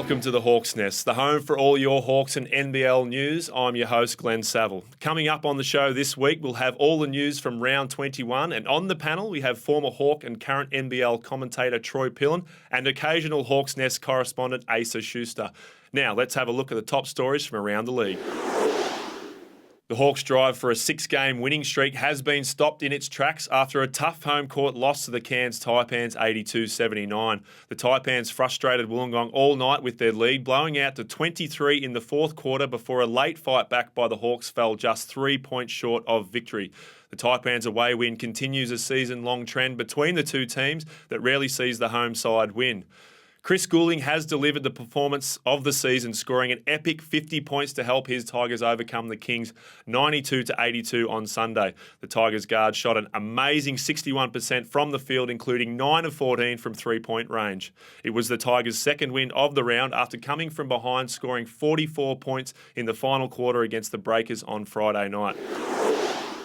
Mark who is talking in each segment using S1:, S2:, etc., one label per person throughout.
S1: Welcome to the Hawks Nest, the home for all your Hawks and NBL news. I'm your host, Glenn Saville. Coming up on the show this week, we'll have all the news from round 21, and on the panel we have former Hawk and current NBL commentator Troy Pilon and occasional Hawks Nest correspondent Asa Schuster. Now, let's have a look at the top stories from around the league. The Hawks' drive for a 6-game winning streak has been stopped in its tracks after a tough home court loss to the Cairns Taipans 82-79. The Taipans frustrated Wollongong all night with their lead, blowing out to 23 in the fourth quarter before a late fight back by the Hawks fell just 3 points short of victory. The Taipans' away win continues a season-long trend between the two teams that rarely sees the home side win. Chris Goulding has delivered the performance of the season, scoring an epic 50 points to help his Tigers overcome the Kings 92-82 on Sunday. The Tigers guard shot an amazing 61% from the field, including 9 of 14 from three-point range. It was the Tigers' second win of the round after coming from behind, scoring 44 points in the final quarter against the Breakers on Friday night.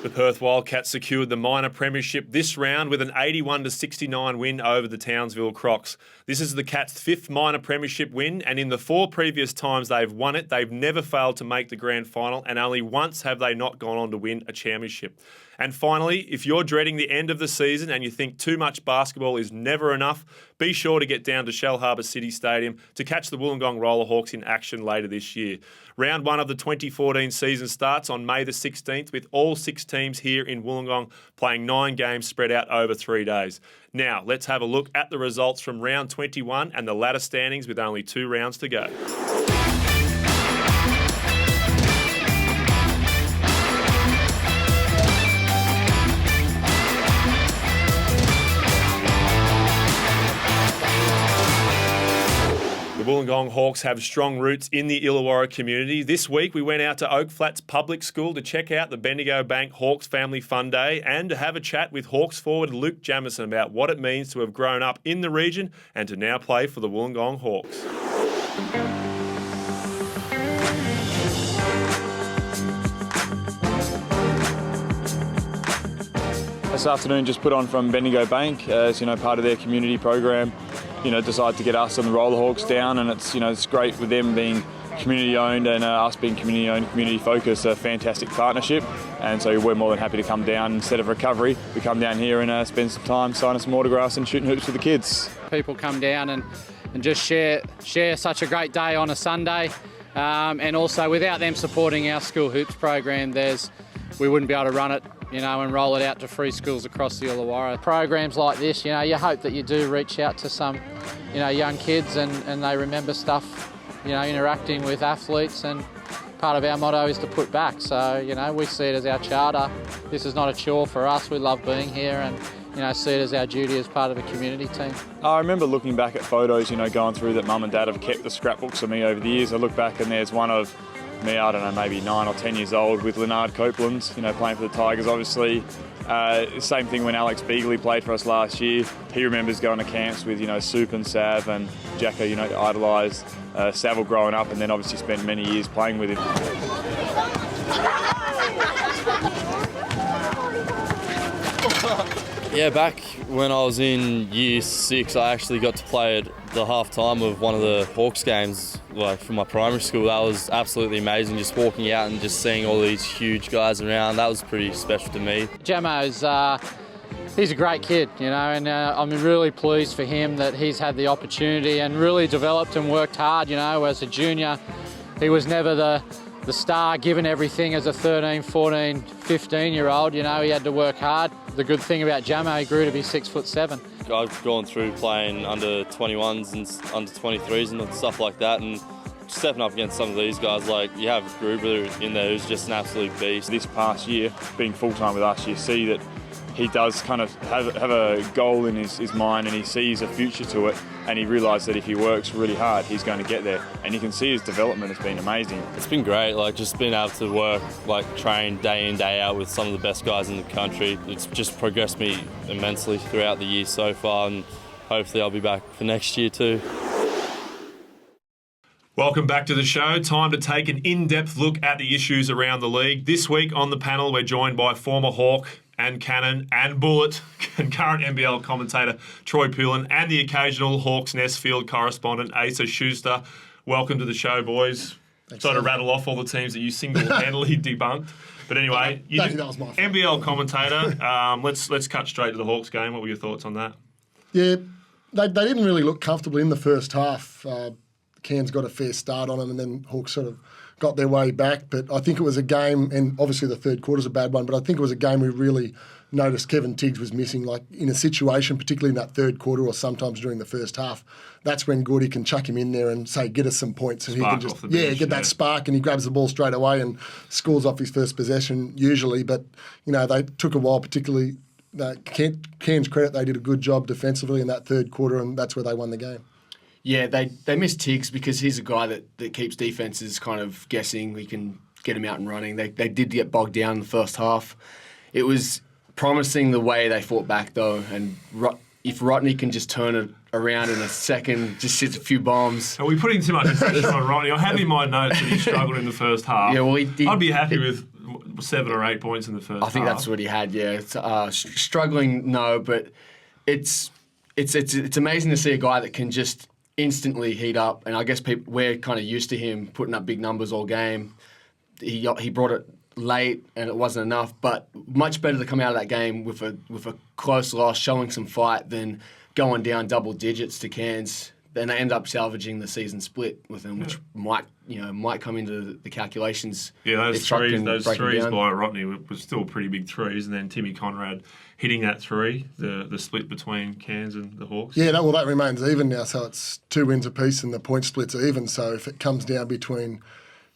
S1: The Perth Wildcats secured the minor premiership this round with an 81-69 win over the Townsville Crocs. This is the Cats' 5th minor premiership win, and in the 4 previous times they've won it, they've never failed to make the grand final, and only once have they not gone on to win a championship. And finally, if you're dreading the end of the season and you think too much basketball is never enough, be sure to get down to Shell Harbour City Stadium to catch the Wollongong Roller Hawks in action later this year. Round 1 of the 2014 season starts on May the 16th with all 6 teams here in Wollongong playing 9 games spread out over 3 days. Now, let's have a look at the results from round 21 and the ladder standings with only 2 rounds to go. The Wollongong Hawks have strong roots in the Illawarra community. This week we went out to Oak Flats Public School to check out the Bendigo Bank Hawks Family Fun Day and to have a chat with Hawks forward Luke Jamison about what it means to have grown up in the region and to now play for the Wollongong Hawks.
S2: This afternoon just put on from Bendigo Bank as part of their community program. Decided to get us and the Roller Hawks down, and it's great with them being community owned and us being community owned, community focused, a fantastic partnership. And so we're more than happy to come down. Instead of recovery, we come down here and spend some time signing some autographs and shooting hoops with the kids.
S3: People come down and just share such a great day on a Sunday, and also without them supporting our school hoops program, we wouldn't be able to run it and roll it out to free schools across the Illawarra. Programs like this, you hope that you do reach out to some, young kids and they remember stuff, interacting with athletes, and part of our motto is to put back. So, we see it as our charter. This is not a chore for us. We love being here and, see it as our duty as part of a community team.
S2: I remember looking back at photos, going through that Mum and Dad have kept the scrapbooks of me over the years. I look back and there's one of me, I don't know, maybe 9 or 10 years old with Leonard Copeland, playing for the Tigers, obviously. Same thing when Alex Beagley played for us last year. He remembers going to camps with, Soup and Sav and Jacko, idolised Saville growing up, and then obviously spent many years playing with him.
S4: Yeah, back when I was in year 6, I actually got to play at the half-time of one of the Hawks games, from my primary school. That was absolutely amazing, just walking out and just seeing all these huge guys around. That was pretty special to me.
S3: Jamo's, he's a great kid, and I'm really pleased for him that he's had the opportunity and really developed and worked hard, as a junior. He was never the star given everything as a 13, 14, 15-year-old. He had to work hard. The good thing about Jamo, he grew to be 6'7".
S4: I've gone through playing under 21s and under 23s and stuff like that, and stepping up against some of these guys, you have Gruber in there who's just an absolute beast.
S2: This past year, being full-time with us, you see that he does kind of have a goal in his mind, and he sees a future to it, and he realises that if he works really hard, he's going to get there. And you can see his development has been amazing.
S4: It's been great, just being able to work, train day in, day out with some of the best guys in the country. It's just progressed me immensely throughout the year so far, and hopefully I'll be back for next year too.
S1: Welcome back to the show. Time to take an in-depth look at the issues around the league. This week on the panel, we're joined by former Hawk and Cannon and Bullet and current NBL commentator Troy Pilon and the occasional Hawks Nest field correspondent Asa Schuster. welcome to the show, boys. Try to rattle off all the teams that you single-handedly debunked. But anyway,
S5: that was my fault.
S1: NBL commentator. Let's cut straight to the Hawks game. What were your thoughts on that?
S5: Yeah, they didn't really look comfortable in the first half. Cairns got a fair start on them, and then Hawks sort of got their way back. But I think it was a game, and obviously the third quarter's a bad one, but I think it was a game we really noticed Kevin Tiggs was missing, like in a situation, particularly in that third quarter or sometimes during the first half. That's when Gordy can chuck him in there and say, get us some points. And
S1: Spark
S5: he can just,
S1: off the bench,
S5: get that spark, and he grabs the ball straight away and scores off his first possession usually. But, they took a while, particularly Cairns credit, they did a good job defensively in that third quarter, and that's where they won the game.
S6: Yeah, they missed Tiggs because he's a guy that keeps defences kind of guessing. We can get him out and running. They did get bogged down in the first half. It was promising the way they fought back, though, and if Rodney can just turn it around in a second, just hits a few bombs.
S1: Are we putting too much pressure on Rodney? I have in my notes that he struggled in the first half.
S6: Yeah, well,
S1: I'd be happy with 7 or 8 points in the first half.
S6: I think that's what he had, yeah. Struggling, no, but it's amazing to see a guy that can just instantly heat up, and I guess we're kind of used to him putting up big numbers all game. He brought it late and it wasn't enough, but much better to come out of that game with a close loss, showing some fight, than going down double digits to Cairns. Then they end up salvaging the season split with them, which might come into the calculations.
S1: Yeah, those threes
S6: down
S1: by Rodney was still pretty big threes, and then Timmy Conrad hitting that three, the split between Cairns and the Hawks.
S5: Yeah, that remains even now, so it's 2 wins apiece and the point splits are even. So if it comes down between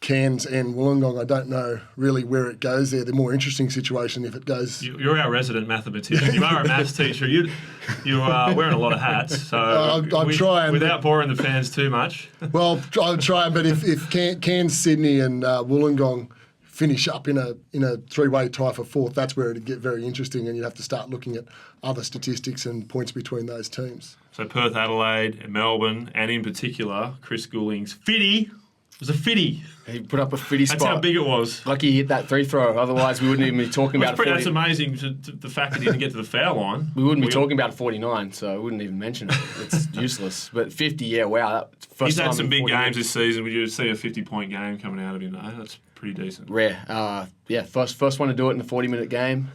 S5: Cairns and Wollongong, I don't know really where it goes there. The more interesting situation if it goes...
S1: You're our resident mathematician. You are a maths teacher. You are wearing a lot of hats. So
S5: I'm trying.
S1: Without boring the fans too much.
S5: Well, I'm trying, but if Cairns, Sydney and Wollongong finish up in a three-way tie for fourth, that's where it'd get very interesting, and you'd have to start looking at other statistics and points between those teams.
S1: So Perth, Adelaide, and Melbourne, and in particular, Chris Goulding's 50. It was a 50.
S6: He put up a 50 spot.
S1: That's how big it was.
S6: Lucky he hit that 3-throw. Otherwise, we wouldn't even be talking about it.
S1: That's amazing, the fact that he didn't get to the foul line.
S6: We wouldn't be talking about 49, so I wouldn't even mention it. It's useless. But 50, yeah, wow.
S1: He's had some big games this season. Would you see a 50-point game coming out of him, though? That's pretty decent.
S6: Rare. First one to do it in a 40-minute game.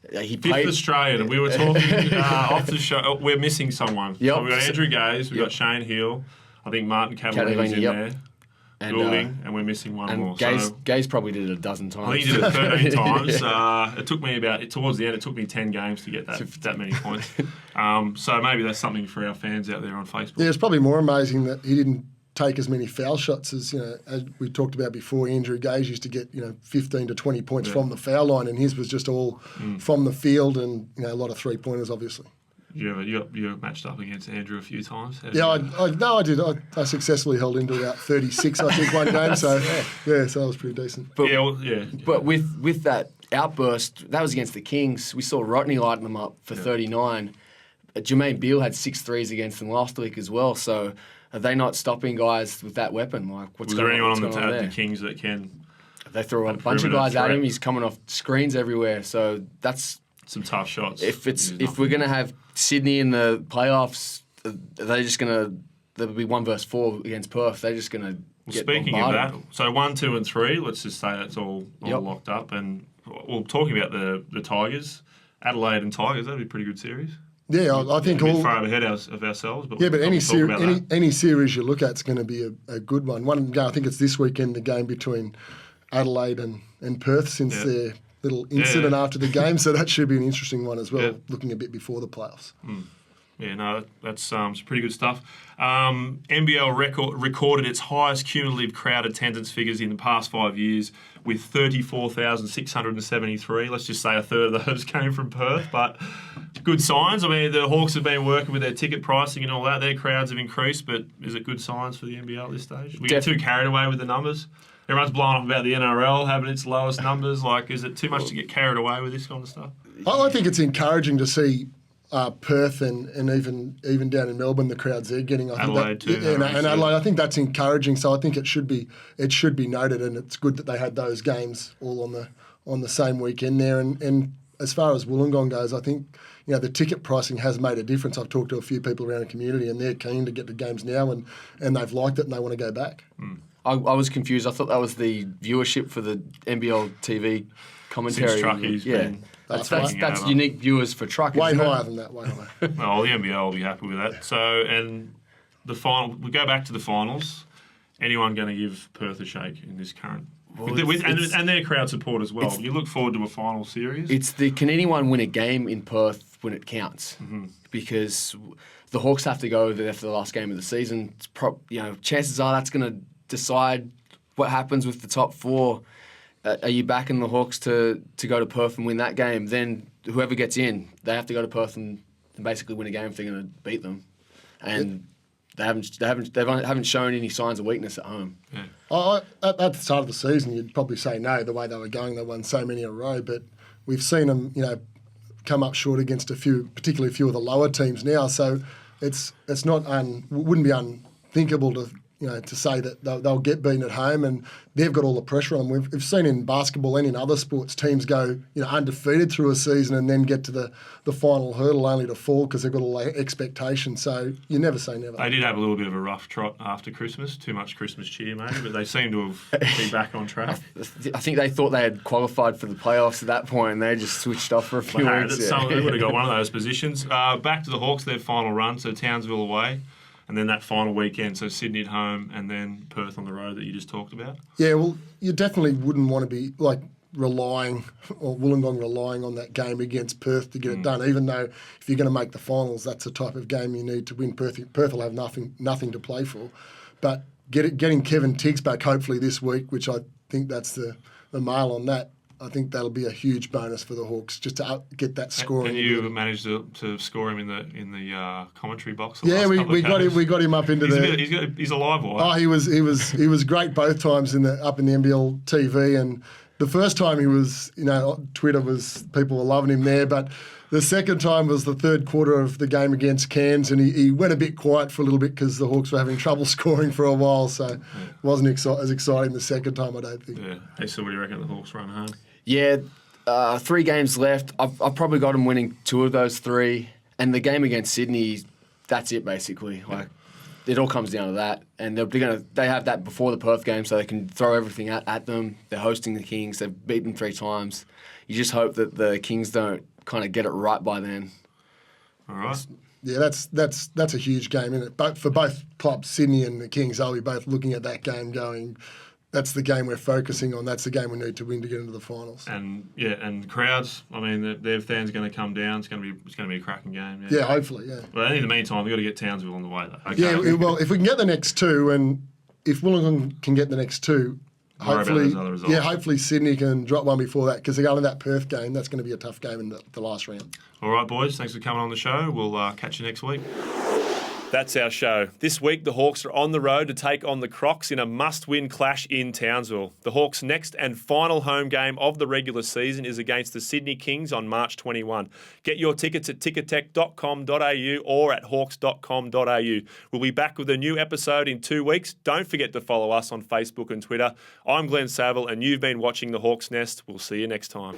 S6: He played
S1: Fifth Australian, and we were talking off the show. We're missing someone.
S6: Yep.
S1: So we've got Andrew Gaze, we've got Shane Hill, I think Martin Cavallini's in there. Goulding, and we're missing one more.
S6: Gaze probably did it a dozen times.
S1: I think he did it 13 times. It took me towards the end, it took me 10 games to get that many points. So maybe that's something for our fans out there on Facebook.
S5: Yeah, it's probably more amazing that he didn't take as many foul shots as we talked about before. Andrew Gaze used to get 15 to 20 points from the foul line, and his was just all from the field, and a lot of 3-pointers, obviously.
S1: You matched up against Andrew a few times.
S5: I did. I successfully held him to about 36, I think, one game. So so that was pretty decent.
S6: But with that outburst, that was against the Kings. We saw Rodney lighting them up for 39. Jermaine Beale had 6 threes against them last week as well. So are they not stopping guys with that weapon? Like,
S1: was there anyone on the Kings that can?
S6: They threw a bunch of guys at him. He's coming off screens everywhere. So that's
S1: some tough shots.
S6: If we're gonna have Sydney in the playoffs, there'll be 1 versus 4 against Perth. They're just gonna get
S1: speaking
S6: bombarded.
S1: of that, so 1, 2, and 3. Let's just say that's all locked up. And we're talking about the Tigers, Adelaide and Tigers. That'd be a pretty good series.
S5: Yeah, I think
S1: all far ahead of ourselves. But
S5: but any series you look at is going to be a good one. I think it's this weekend, the game between Adelaide and Perth, since their little incident after the game. So that should be an interesting one as well, looking a bit before the playoffs.
S1: Yeah, no, that's some pretty good stuff. NBL recorded its highest cumulative crowd attendance figures in the past 5 years with 34,673. Let's just say a third of those came from Perth, but good signs. I mean, the Hawks have been working with their ticket pricing and all that. Their crowds have increased, but is it good signs for the NBL at this stage? We get too carried away with the numbers. Everyone's blowing up about the NRL having its lowest numbers. Like, is it too much to get carried away with this kind of stuff?
S5: I think it's encouraging to see Perth and even down in Melbourne, the crowds they're getting.
S1: Adelaide too.
S5: And Adelaide, I think that's encouraging. So I think it should be noted, and it's good that they had those games all on the same weekend there. And as far as Wollongong goes, I think the ticket pricing has made a difference. I've talked to a few people around the community, and they're keen to get to games now, and they've liked it and they want to go back.
S6: I was confused. I thought that was the viewership for the NBL TV commentary.
S1: Since Trucky's been
S6: that's unique viewers for Truck.
S5: Way higher than that, way higher.
S1: Well, the NBL will be happy with that. So, and the final, we go back to the finals. Anyone going to give Perth a shake in this current? And their crowd support as well. You look forward to a final series?
S6: Can anyone win a game in Perth when it counts? Mm-hmm. Because the Hawks have to go there for the last game of the season. Chances are that's going to decide what happens with the top four. Are you backing the Hawks to go to Perth and win that game? Then whoever gets in, they have to go to Perth and basically win a game if they're going to beat them. And they haven't shown any signs of weakness at home.
S1: Yeah.
S5: At the start of the season, you'd probably say no. The way they were going, they won so many in a row. But we've seen them, come up short against particularly a few of the lower teams now. So it's not wouldn't be unthinkable to say that they'll get beaten at home, and they've got all the pressure on them. We've seen in basketball and in other sports teams go undefeated through a season and then get to the final hurdle only to fall because they've got all the expectations. So you never say never.
S1: They did have a little bit of a rough trot after Christmas, too much Christmas cheer maybe, but they seem to have been back on track.
S6: I think they thought they had qualified for the playoffs at that point, and they just switched off for a few weeks.
S1: They would have got one of those positions. Back to the Hawks, their final run, so Townsville away. And then that final weekend, so Sydney at home and then Perth on the road that you just talked about?
S5: Yeah, well, you definitely wouldn't want to be Wollongong relying on that game against Perth to get it done, even though if you're going to make the finals, that's the type of game you need to win. Perth will have nothing to play for. But getting Kevin Tiggs back hopefully this week, which I think that's the mail on that, I think that'll be a huge bonus for the Hawks just to get that scoring.
S1: And you managed to score him in the commentary box.
S5: Yeah, we got him up into
S1: He's a live wire.
S5: Oh, he was great both times up in the NBL TV, and the first time he was Twitter was people were loving him there, but the second time was the third quarter of the game against Cairns, and he went a bit quiet for a little bit because the Hawks were having trouble scoring for a while, so it wasn't as exciting the second time, I don't think.
S1: Yeah. Hey, so what do you reckon the Hawks run home?
S6: Yeah, 3 games left. I've probably got them winning 2 of those 3, and the game against Sydney, that's it basically. It all comes down to that, and they have that before the Perth game, so they can throw everything at them. They're hosting the Kings. They've beaten 3 times. You just hope that the Kings don't kind of get it right by then.
S1: All right.
S5: Yeah, that's a huge game, isn't it? But for both clubs, Sydney and the Kings, they'll be both looking at that game going, that's the game we're focusing on. That's the game we need to win to get into the finals.
S1: And crowds. I mean, their fans are going to come down. It's going to be a cracking game.
S5: Yeah, hopefully. Yeah.
S1: Well, in the meantime, we've got to get Townsville on the way, though. Okay.
S5: Yeah. Well, if we can get the next 2, and if Wollongong can get the next 2, hopefully Sydney can drop one before that because they're going to that Perth game. That's going to be a tough game in the last round.
S1: All right, boys. Thanks for coming on the show. We'll catch you next week. That's our show. This week, the Hawks are on the road to take on the Crocs in a must-win clash in Townsville. The Hawks' next and final home game of the regular season is against the Sydney Kings on March 21. Get your tickets at ticketek.com.au or at hawks.com.au. We'll be back with a new episode in 2 weeks. Don't forget to follow us on Facebook and Twitter. I'm Glenn Saville, and you've been watching The Hawks Nest. We'll see you next time.